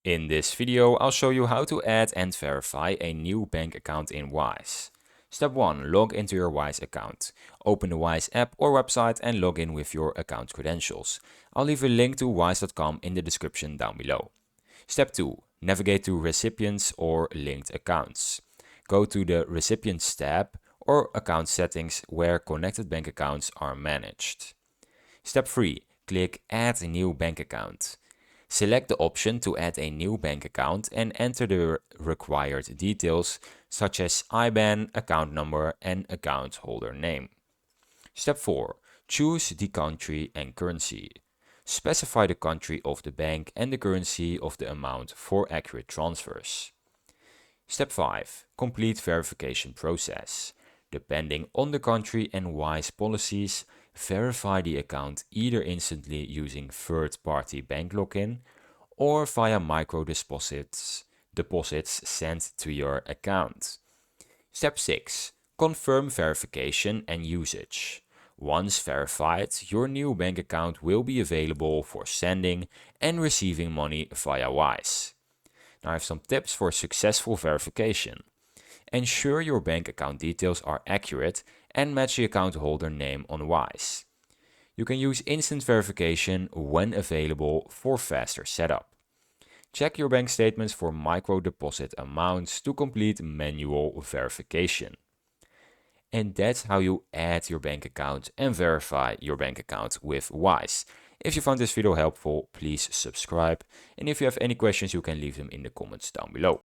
In this video, I'll show you how to add and verify a new bank account in Wise. Step 1. Log into your Wise account. Open the Wise app or website and log in with your account credentials. I'll leave a link to wise.com in the description down below. Step 2. Navigate to Recipients or Linked Accounts. Go to the Recipients tab or Account Settings where connected bank accounts are managed. Step 3. Click Add a new bank account. Select the option to add a new bank account and enter the required details such as IBAN, account number, and account holder name. Step 4. Choose the country and currency. Specify the country of the bank and the currency of the amount for accurate transfers. Step 5. Complete verification process. Depending on the country and Wise policies, verify the account either instantly using third-party bank login or via micro deposits sent to your account. Step 6. Confirm verification and usage. Once verified, your new bank account will be available for sending and receiving money via Wise. Now I have some tips for successful verification. Ensure your bank account details are accurate and match the account holder name on Wise. You can use instant verification when available for faster setup. Check your bank statements for micro deposit amounts to complete manual verification. And that's how you add your bank account and verify your bank account with Wise. If you found this video helpful, please subscribe. And if you have any questions, you can leave them in the comments down below.